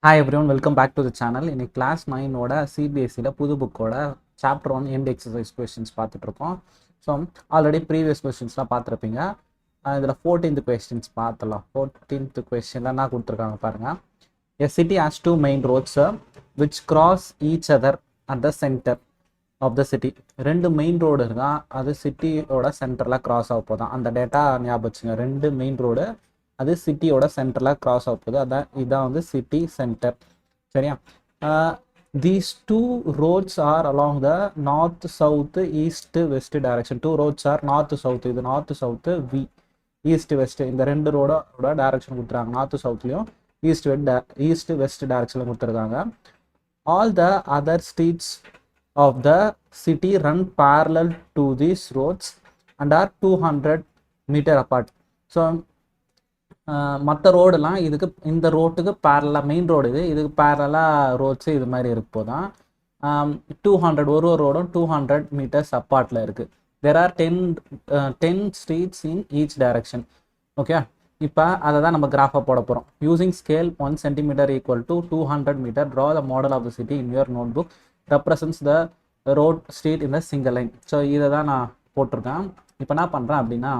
Hi everyone, welcome back to the channel. In class 9 ஓட CBSE புது புக்கோட chapter 1 end exercise questions பார்த்துட்டு இருக்கோம். ஸோ ஆல்ரெடி ப்ரீவியஸ் கொஸ்டின்ஸ்லாம் பார்த்துருப்பீங்க. இதில் 14th questions பார்த்தலாம். 14th questionல என்ன கொடுத்துருக்காங்க பாருங்க. A city has two main roads which cross each other at the center of the city. ரெண்டு மெயின் ரோடு இருக்கா, அது சிட்டியோட சென்டரில் கிராஸ் ஆக போதான். அந்த டேட்டா ஞாபகம் வச்சுங்க. ரெண்டு மெயின் ரோடு அது சிட்டியோட சென்டரில் கிராஸ் ஆக போகுது. இதான் வந்து சிட்டி சென்டர். சரியா? These two roads are along the north south east west direction. Two roads are north south. இது நார்த் சவுத்து, ஈஸ்ட் வெஸ்ட். இந்த ரெண்டு ரோடோட டைரக்ஷன் கொடுத்துருக்காங்க. நார்த் சவுத்லையும் ஈஸ்ட் வெஸ்ட் டைரக்ஷனில் கொடுத்துருக்காங்க. All the other streets of the city run parallel to these roads and are 200 meter apart. So மற்ற ரோடெல்லாம் இதுக்கு இந்த ரோட்டுக்கு பேரலாக மெயின் ரோடு இதுக்கு பேரலாக ரோட்ஸு இது மாதிரி இருக்கு போதான். 200 ஒரு ரோடும் 200 meters அப்பார்ட்டில் இருக்குது. There are 10 streets in each direction. Okay, இப்போ அதை தான் நம்ம கிராஃபாக போட போகிறோம். Using scale 1 centimeter equal to 200 meter, draw the model of the city in your notebook. Represents the road street in the single line. So இதை தான் நான் போட்டிருக்கேன். இப்போ என்ன பண்ணுறேன் அப்படின்னா,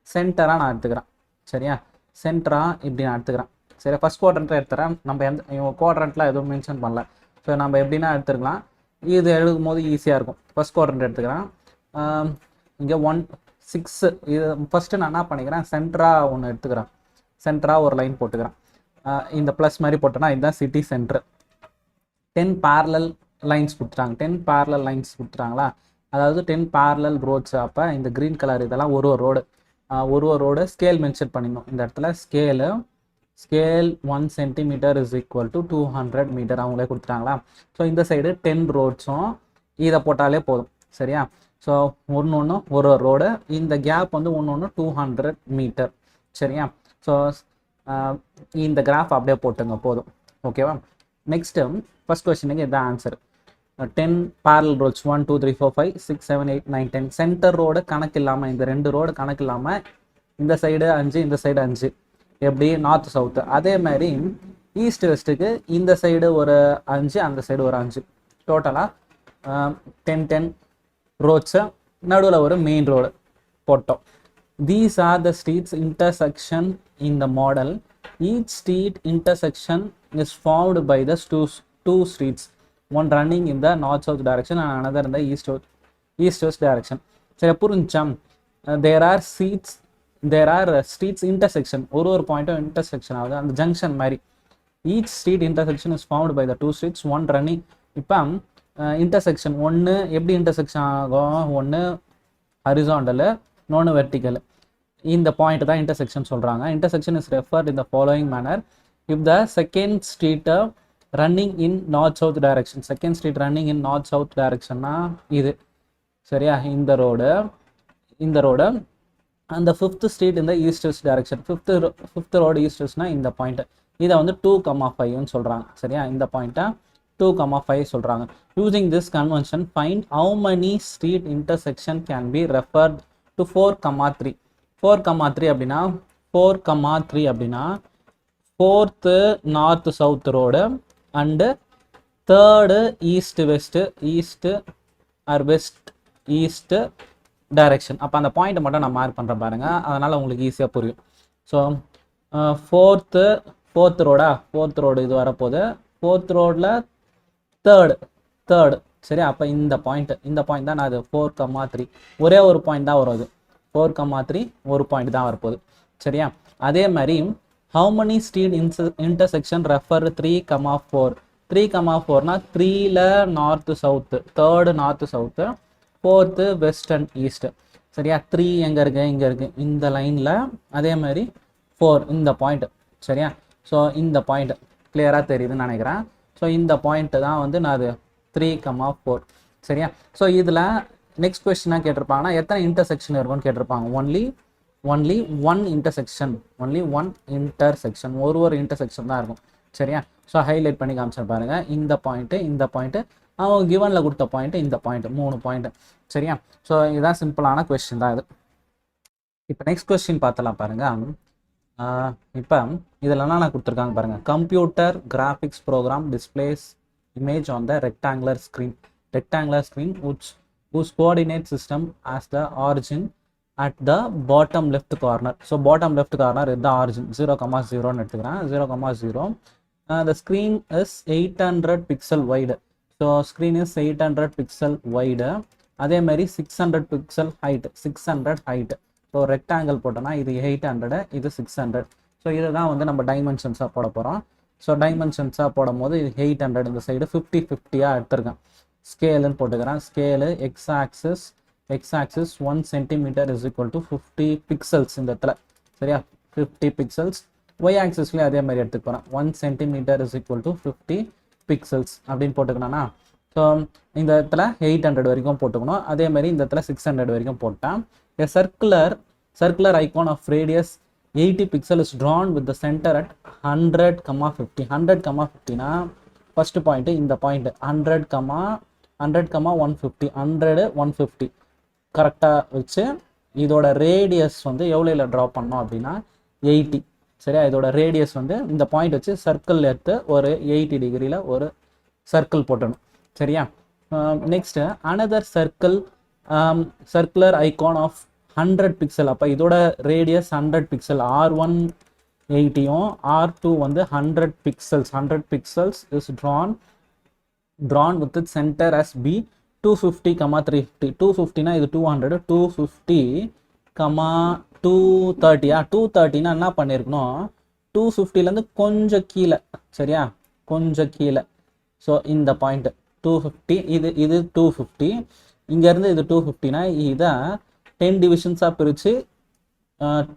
சென்டராக நான் எடுத்துக்கிறேன். சரியா? சென்டராக இப்படி நான் எடுத்துக்கிறேன். சரி, ஃபஸ்ட் குவாட்ரண்ட்டில் எடுத்துகிறேன். நம்ம குவாட்ரண்ட்டில் எதுவும் மென்ஷன் பண்ணல. ஸோ நம்ம எப்படின்னா எடுத்துக்கலாம். இது எழுதும் போது ஈஸியாக இருக்கும். ஃபஸ்ட் குவாட்ரண்ட் எடுத்துக்கிறேன். இங்கே 1 6 இது ஃபஸ்ட்டு நான் என்ன பண்ணிக்கிறேன், சென்டராக ஒன்று எடுத்துக்கிறேன். சென்டராக ஒரு லைன் போட்டுக்கிறேன். இந்த ப்ளஸ் மாதிரி போட்டோன்னா இதுதான் சிட்டி சென்டர். 10 parallel லைன்ஸ் கொடுத்துட்டாங்க. 10 parallel லைன்ஸ் கொடுத்துட்டாங்களா, அதாவது 10 parallel ரோட்ஸ். அப்போ இந்த க்ரீன் கலர் இதெல்லாம் ஒரு ரோடு ஸ்கேல் மென்ஷன் பண்ணிடணும். இந்த இடத்துல scale 1 centimeter is equal to 200 meter அவங்களே கொடுத்துட்டாங்களா. ஸோ இந்த சைடு 10 ரோட்ஸும் இதை போட்டாலே போதும். சரியா? ஸோ ஒன்று ஒரு ரோடு, இந்த கேப் வந்து ஒன்று 200 meter. சரியா? ஸோ இந்த கிராஃப் அப்படியே போட்டுங்க போதும். ஓகேவா? நெக்ஸ்ட்டு ஃபர்ஸ்ட் கொஸ்டினுக்கு இதுதான் answer. 10 parallel roads 1 2 3 4 5 6 7 8 9 10. Centre road கணக்கு இல்லாமல், இந்த ரெண்டு ரோடு கணக்கு இல்லாமல் இந்த சைடு 5 இந்த சைடு 5. எப்படி? North south. அதே மாதிரி ஈஸ்ட் வெஸ்ட்டுக்கு இந்த சைடு ஒரு 5 அந்த சைடு ஒரு 5. டோட்டலாக 10 ரோட்ஸு, நடுவில் ஒரு மெயின் ரோடு போட்டோம். These are the streets intersection in the model. Each street intersection is formed by the two streets, one running in the north south direction and another in the east west direction. சரி, புரிஞ்சா? there are streets intersection. ஒரு பாயிண்ட்டும் intersection ஆகுது, அந்த junction மாதிரி. each street intersection is formed by the two streets, one running. இப்போ intersection ஒன்று எப்படி இன்டர்செக்ஷன் ஆகும், ஒன்று ஹரிசாண்டலு, இன்னொன்று வெர்டிக்கல். இந்த பாயிண்ட் தான் இன்டர்செக்ஷன் சொல்கிறாங்க. Intersection is referred in the following manner. If the second ஸ்ட்ரீட்டை running in north south direction, second street running in north south டைரக்ஷன்னா இது. சரியா? இந்த ரோடு அந்த ஃபிஃப்த் ஸ்ட்ரீட் இந்த east west direction. Fifth road east வெஸ்ட்னா இந்த பாயிண்ட். இதை வந்து 2,5ன்னு சொல்கிறாங்க. சரியா? இந்த பாயிண்ட்டை 2,5 சொல்கிறாங்க. Using this convention find how many street intersection can be referred to 4,3. 4,3 அப்படின்னா 4,3 அப்படின்னா 4th north south road and 3rd east east direction. அப்போ அந்த பாயிண்ட்டை மட்டும் நான் மார்க் பண்ணுறேன் பாருங்க, அதனால் உங்களுக்கு ஈஸியாக புரியும். ஸோ ஃபோர்த் ரோடு இது வரப்போகுது. 4th ரோடில் தேர்டு. சரி, அப்போ இந்த பாயிண்ட் தான் நான் அது 4,3. ஒரே ஒரு பாயிண்ட் தான் வரும். அது 4,3 ஒரு பாயிண்ட் தான் வரப்போகுது. சரியா? அதே மாதிரி how many street intersection refer 3,4? 3,4னா 3ல north south, 3rd north south, 4th west and east. சரியா? 3 எங்கே இருக்குது? இங்கே இருக்குது இந்த லைனில். அதே மாதிரி 4 இந்த பாயிண்ட். சரியா? ஸோ இந்த பாயிண்ட் கிளியராக தெரியுதுன்னு நினைக்கிறேன். ஸோ இந்த பாயிண்ட்டு தான் வந்து நான் அது 3,4. சரியா? ஸோ இதில் நெக்ஸ்ட் கொஸ்டினாக கேட்டிருப்பாங்கன்னா எத்தனை இன்டர்செக்ஷன் இருக்கும்னு கேட்டிருப்பாங்க. Only one intersection. ஒரு இன்டர்செக்ஷன் தான் இருக்கும். சரியா? ஸோ ஹைலைட் பண்ணி காமிச்சு பாருங்க. இந்த பாயிண்ட்டு அவங்க கிவனில் கொடுத்த பாயிண்ட்டு, இந்த பாயிண்ட், 3 பாயிண்ட். சரியா? ஸோ இதுதான் சிம்பிளான கொஸ்டின் தான் இது. இப்போ நெக்ஸ்ட் கொஸ்டின் பார்த்தலாம் பாருங்க. இப்போ இதில் என்ன கொடுத்துருக்காங்க பாருங்கள். Computer graphics program displays image on the rectangular screen whose coordinate system as the origin at the bottom left corner. So bottom left corner is the origin 0,0 ன்னு எடுத்துக்கிறேன். 0,0. The screen is 800 pixel wide. So screen is 800 pixel wide. அதே மாதிரி 600 pixel height, 600 height. So rectangle போட்டோன்னா இது 800, இது 600. So இதுதான் வந்து நம்ம டைமென்ஷன்ஸாக போட போகிறோம். ஸோ டைமென்ஷன்ஸாக போடும் போது இது 800 இந்த சைடு 50-50 எடுத்திருக்கேன். ஸ்கேலுன்னு போட்டுக்கிறேன். Scale X axis 1 centimeter is equal to 50 pixels இந்த இடத்துல. சரியா, 50 pixels. ஒய் ஆக்சிஸ்லேயே அதே மாதிரி எடுத்துக்க போகிறேன். 1 centimeter is equal to 50 pixels அப்படின்னு போட்டுக்கணும்னா, ஸோ இந்த இடத்துல 800 வரைக்கும் போட்டுக்கணும். அதே மாதிரி இந்த இடத்துல 600 வரைக்கும் போட்டேன். A circular icon of radius 80 pixel is drawn with the center at 100,50. 100,50 first point இந்த point 100,150 100 கரெக்டாக வச்சு இதோட ரேடியஸ் வந்து எவ்வளோல ட்ரா பண்ணோம் அப்படின்னா 80. சரியா, இதோட ரேடியஸ் வந்து இந்த பாயிண்ட் வச்சு சர்க்கிள் எடுத்து ஒரு 80 டிகிரியில் ஒரு சர்க்கிள் போட்டணும். சரியா, next another circular icon of 100 pixel. அப்போ இதோட ரேடியஸ் 100 pixel. R1 80யும் R2 வந்து 100 pixels is drawn with the center as B 250, 350. 250 இது 200, 250, 230. 230 என்ன பண்ணியிருக்கணும், 250லேருந்து கொஞ்சம் கீழே. சரியா, கொஞ்சம் கீழே. ஸோ இந்த பாயிண்ட் 250, இது 250. இங்கேருந்து இது 250 இதை 10 டிவிஷன்ஸாக பிரித்து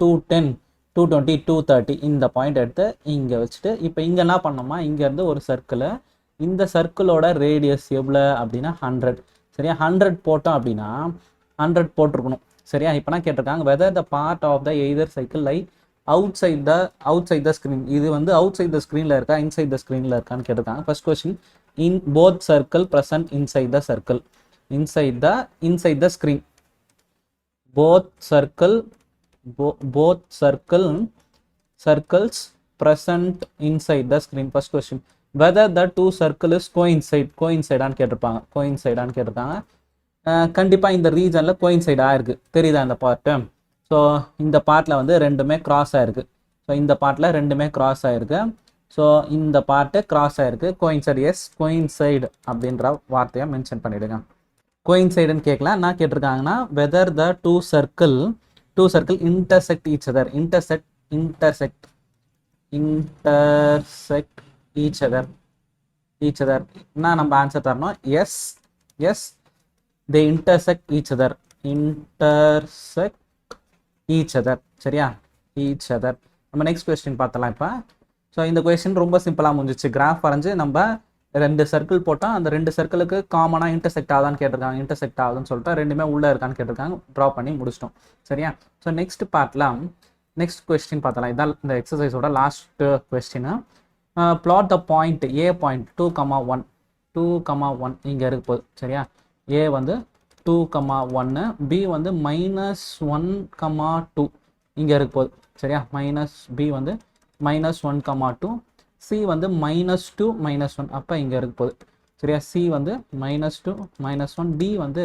210, 220, 230 இந்த பாயிண்ட் எடுத்து இங்கே வச்சுட்டு இப்போ இங்கே என்ன பண்ணோமா, இங்கேருந்து ஒரு சர்க்கிள். இந்த சர்க்கிளோட ரேடியஸ் எவ்வளோ அப்படின்னா 100. சரியா, 100 போட்டோம் அப்படின்னா 100 போட்டிருக்கணும். சரியா, இப்போனா கேட்டிருக்காங்க whether the part of the either circle lie outside the screen. இது வந்து அவுட் சைட் த ஸ்க்ரீனில் இருக்கா இன்சைட் த ஸ்க்ரீனில் இருக்கான்னு கேட்டிருக்காங்க. First question, in both circle present inside the circle. Inside the screen. both circles present inside the screen. First question, whether the two circle is coincide ஆன்னு கேட்டிருக்காங்க. கண்டிப்பாக இந்த ரீஜனில் கோயின்சைட் ஆயிருக்கு. தெரியுதா இந்த பார்ட்டு? ஸோ இந்த பார்ட்டில் வந்து ரெண்டுமே கிராஸ் ஆயிருக்கு. ஸோ இந்த பார்ட்டில் ரெண்டுமே கிராஸ் ஆயிருக்கு. ஸோ இந்த பார்ட்டு கிராஸ் ஆயிருக்கு. கோயின்சைடு அப்படின்ற வார்த்தையை மென்ஷன் பண்ணிவிடுங்க. கோயின்சைடுன்னு கேட்கலாம். என்ன கேட்டிருக்காங்கன்னா whether the two circle intersect each other. intersect each other. என்ன நம்ம ஆன்சர் தரணும்? Yes they intersect each other. சரியா, each other. நம்ம நெக்ஸ்ட் கொஸ்டின் பார்த்தலாம் இப்போ. ஸோ இந்த கொஸ்டின் ரொம்ப சிம்பிளாக முடிஞ்சிச்சு. கிராஃப் வரைஞ்சி நம்ம 2 சர்க்கிள் போட்டால் அந்த 2 சர்க்கிளுக்கு காமனாக இன்டர்செக்ட் ஆகுதான்னு கேட்டிருக்காங்க. இன்டர்செக்ட் ஆகுதுன்னு சொல்லிட்டு ரெண்டுமே உள்ளே இருக்கான்னு கேட்டிருக்காங்க. ட்ரா பண்ணி முடிச்சிட்டோம். சரியா, ஸோ நெக்ஸ்ட் பார்ட்டில் நெக்ஸ்ட் கொஸ்டின் பார்த்தலாம். இதான் இந்த எக்ஸசைஸோட last question. Plot the point A point 2,1 இங்கே இருக்க போகுது. சரியா, ஏ வந்து 2,1, பி வந்து -1,2 இங்கே இருக்க போகுது. சரியா, பி வந்து -1,2, சி வந்து -2, -1 அப்போ இங்கே இருக்க போகுது. சரியா, சி வந்து -2, -1, டி வந்து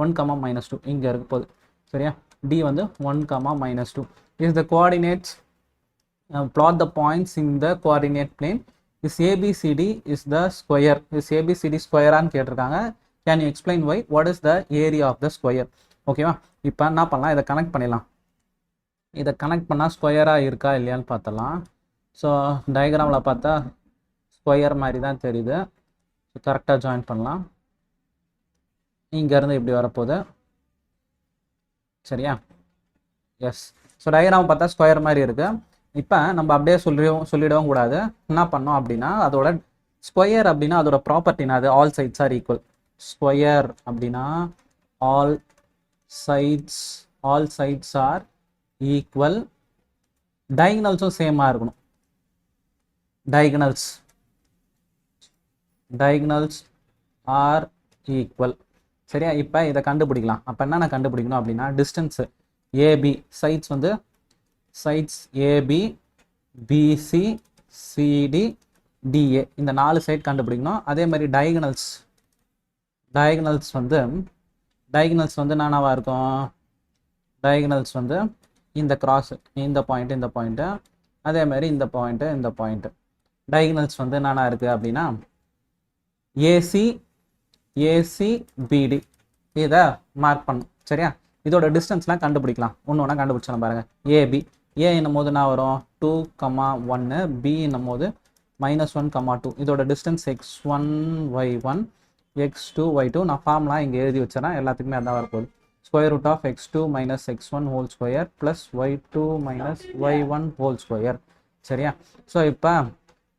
1, -2 இங்கே இருக்க போகுது. சரியா, டி வந்து 1, -2 is the coordinates. Plot the points in the coordinate plane. Is ABCD is the square. Is ABCD square ஆன்னு கேட்டிருக்காங்க. Can you explain why? What is the area of the square? ஓகேவா, இப்போ என்ன பண்ணலாம், இதை கனெக்ட் பண்ணிடலாம். இதை கனெக்ட் பண்ணால் ஸ்கொயராக இருக்கா இல்லையான்னு பார்த்தலாம். ஸோ டயக்ராமில் பார்த்தா ஸ்கொயர் மாதிரி தான் தெரியுது. ஸோ கரெக்டாக ஜாயின் பண்ணலாம். இங்கேருந்து இப்படி வரப்போகுது. சரியா, எஸ். ஸோ டயக்ராம் பார்த்தா ஸ்கொயர் மாதிரி இருக்குது. இப்போ நம்ம அப்படியே சொல்லிடவும் கூடாது. என்ன பண்ணோம் அப்படின்னா அதோட ஸ்கொயர் அப்படின்னா அதோட ப்ராப்பர்ட்டினா அது all sides are equal. Square அப்படின்னா ஆல் சைட்ஸ் ஆர் ஈக்குவல். டயகனல்ஸும் சேமாக இருக்கணும். Diagonals are equal. சரியா, இப்போ இதை கண்டுபிடிக்கலாம். அப்போ என்னென்ன கண்டுபிடிக்கணும் அப்படின்னா டிஸ்டன்ஸு ஏபி, சைட்ஸ் வந்து sides AB BC CD DA இந்த 4 சைட் கண்டுபிடிக்கணும். அதே மாதிரி டயகனல்ஸ் வந்து நானாவா இருக்கும். டயகனல்ஸ் வந்து இந்த கிராஸ் இந்த பாயிண்ட் அதே மாதிரி இந்த பாயிண்ட் டயகனல்ஸ் வந்து நானா இருக்கு அப்படின்னா ஏசி பிடி இதை மார்க் பண்ணும். சரியா, இதோட டிஸ்டன்ஸ்லாம் கண்டுபிடிக்கலாம். ஒன்று கண்டுபிடிச்சலாம் பாருங்க. ஏ என்னும் போது நான் வரும் 2,1, பி என்னும் போது -1,2. இதோட distance x1 y1 x2 y2. நான் ஃபார்ம்லாம் இங்கே எழுதி வச்சேன்னா எல்லாத்துக்குமே அதான் வரப்போகுது. Square root of x2 - x1 whole square plus y2 - y1 whole square. சரியா, ஸோ இப்போ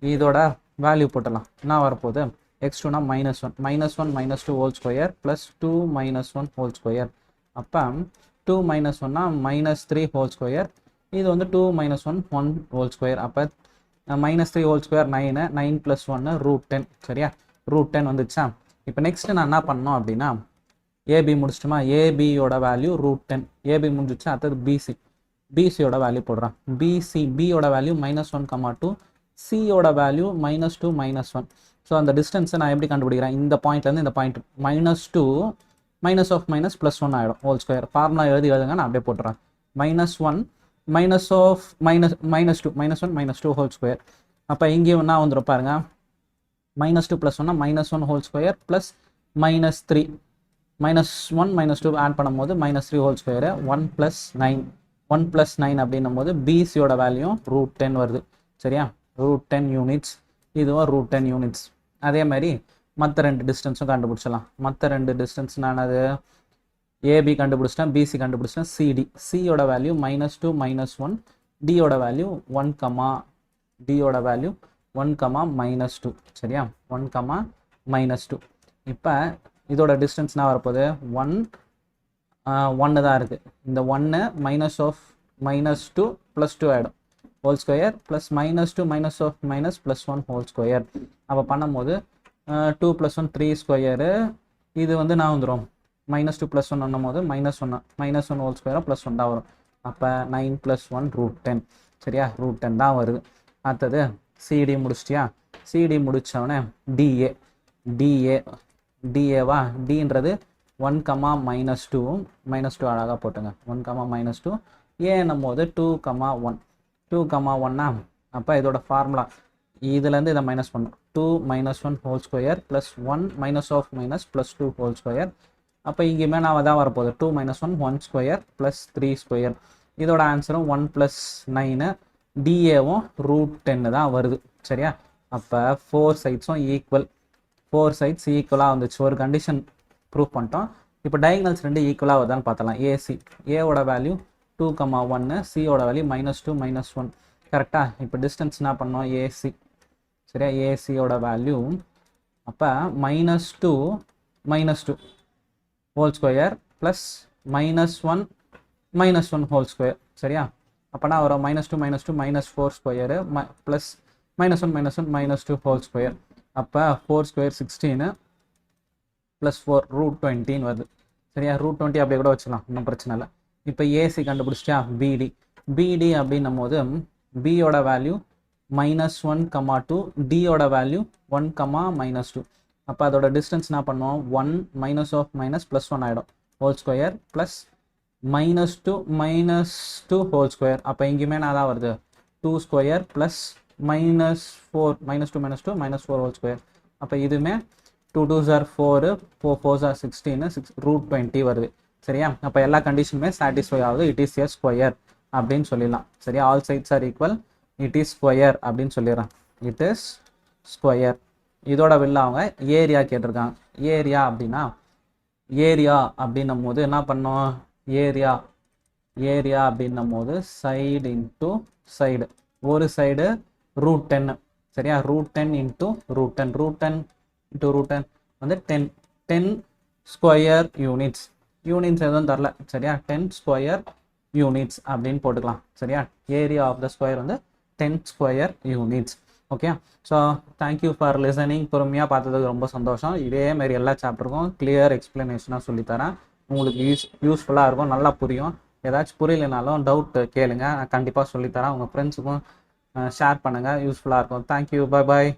இதோட வேல்யூ போட்டலாம். என்ன வரப்போகுது, x2 -1 -2 whole square plus 2 - 1 whole square. அப்போ 2 - 1 -3 ஹோல் ஸ்கொயர். இது வந்து 2 - 1 ஹோல் ஸ்கொயர். அப்போ -3 ஹோல் ஸ்கொயர் 9 9 + 1 √10. சரியா, √10 வந்துச்சா. இப்போ நெக்ஸ்ட் நான் என்ன பண்ணணும் அப்படின்னா ஏபி முடிச்சிட்டுமா, ஏபியோட வேல்யூ √10. ஏபி முடிஞ்சிச்சு. அடுத்தது பிசியோட வேல்யூ போடுறேன். பியோட வேல்யூ -1,2, சியோட வேல்யூ -2 -1. ஸோ அந்த டிஸ்டன்ஸை நான் எப்படி கண்டுபிடிக்கிறேன், இந்த பாயிண்ட்லேருந்து இந்த பாயிண்ட் -2 -1 ஆகிடும் ஹோல் ஸ்கொயர். ஃபார்முலா எழுதுங்க, நான் அப்படியே போட்டுறேன். -1 -2 ஹோல் ஸ்கொயர். அப்போ இங்கே என்ன வந்துடும் பாருங்க, -2 + 1 -1 ஹோல் ஸ்கொயர் ப்ளஸ் -3 -1 -2 ஆட் பண்ணும்போது -3 ஹோல் ஸ்கொயரு 1 + 9 அப்படின்னும் போது பிசியோட வேல்யூ √10 வருது. சரியா, √10 யூனிட்ஸ். இதுவும் √10 யூனிட்ஸ். அதே மாதிரி மற்ற 2 டிஸ்டன்ஸும் கண்டுபிடிச்சலாம். மற்ற 2 டிஸ்டன்ஸ் நான் அது ஏபி கண்டுபிடிச்சிட்டேன், பிசி கண்டுபிடிச்சிட்டேன். சியோட வேல்யூ -2 -1, டியோட வேல்யூ 1, டியோட வேல்யூ 1, -2. சரியா, 1, -2. இப்போ இதோட டிஸ்டன்ஸ் என்ன வரப்போகுது, 1 தான் இருக்குது. இந்த 1 -2 + 2 ஆகிடும் whole square plus -2 -+1 whole square. அப்போ பண்ணும்போது 2 + 1 3 ஸ்கொயரு. இது வந்து நான் வந்துடும் -2 + 1 பண்ணும் போது -1 ஹோல் ஸ்கொயராக +1 தான் வரும். அப்போ 9 + 1 √10. சரியா, √10 தான் வருது. அடுத்தது சிடி முடிச்சிட்டியா. சிடி முடித்தவொடனே டிஏவா, டின்றது 1, -2 அழகாக போட்டுங்க. 1, -2 ஏன்னும் போது 2, 1 அப்போ இதோட ஃபார்முலா இதுலேருந்து இதை மைனஸ் பண்ணும். 2 - 1 whole square plus 1 -2 whole square. அப்போ இங்கேயுமே நான் தான் வரப்போகுது 2 - 1 1 ஸ்கொயர் ப்ளஸ் 3 ஸ்கொயர். இதோட ஆன்சரும் 1 + 9 டிஏவும் √10 தான் வருது. சரியா, அப்போ 4 சைட்ஸும் ஈக்குவலாக வந்துச்சு. ஒரு கண்டிஷன் ப்ரூவ் பண்ணிட்டோம். இப்போ டயகனல்ஸ் 2 ஈக்குவலாக வருதான்னு பார்த்தலாம். ஏவோட வேல்யூ 2, 1, சியோட வேல்யூ -2 -1. கரெக்டாக. இப்போ டிஸ்டன்ஸ் என்ன பண்ணோம், ஏசி. சரியா, ஏசியோட வேல்யூ அப்போ -2 whole square plus -1 whole square. சரியா, அப்போனா வரும் -2 -4 ஸ்கொயரு ப்ளஸ் -1 -2 ஹோல் ஸ்கொயர். அப்போ 4 ஸ்கொயர் 16 ப்ளஸ் 4 √20 வருது. சரியா, √20 அப்படியே கூட வச்சுக்கலாம், ஒன்றும் பிரச்சனை இல்லை. இப்போ ஏசி கண்டுபிடிச்சிட்டா. பிடி அப்படின்னும் போது பியோட வேல்யூ -1, 2, டியோட வேல்யூ 1, -2. அப்போ அதோட டிஸ்டன்ஸ் என்ன பண்ணுவோம், 1 -+1 ஆகிடும் whole square plus -2 whole square. அப்போ இங்கேயுமே நான் தான் வருது 2 ஸ்கொயர் ப்ளஸ் -4 -2 -4 ஹோல் ஸ்கொயர். அப்போ இதுவுமே 2 2s are 4 4 4s are 16 √20 வருது. சரியா, அப்போ எல்லா கண்டிஷனுமே சாட்டிஸ்ஃபை ஆகுது. இட் இஸ் ஏ ஸ்கொயர் அப்படின்னு சொல்லிடலாம். சரியா, all sides are equal, it is square அப்படின்னு சொல்லிடுறேன். It is square. இதோட வெளில அவங்க ஏரியா கேட்டிருக்காங்க. ஏரியா அப்படின்னும் போது என்ன பண்ணோம், ஏரியா அப்படின்னும் போது சைடு இன்ட்டு சைடு. ஒரு சைடு √10. சரியா, √10 × √10 √10 × √10 வந்து 10 ஸ்கொயர் யூனிட்ஸ் எதுவும் தரல. சரியா, 10 ஸ்கொயர் யூனிட்ஸ் அப்படின்னு போட்டுக்கலாம். சரியா, ஏரியா ஆஃப் த ஸ்கொயர் வந்து 10 square units. Okay, so thank you for listening. பொறுமையாக பார்த்ததுக்கு ரொம்ப சந்தோஷம். இதே மாதிரி எல்லா சாப்டருக்கும் கிளியர் எக்ஸ்பிளனேஷனாக சொல்லித்தரேன். உங்களுக்கு யூஸ்ஃபுல்லாக இருக்கும், நல்லா புரியும். ஏதாச்சும் புரியலைனாலும் டவுட் கேளுங்க, நான் கண்டிப்பாக சொல்லித்தரேன். உங்கள் ஃப்ரெண்ட்ஸுக்கும் ஷேர் பண்ணுங்கள், யூஸ்ஃபுல்லாக இருக்கும். Thank you, bye bye.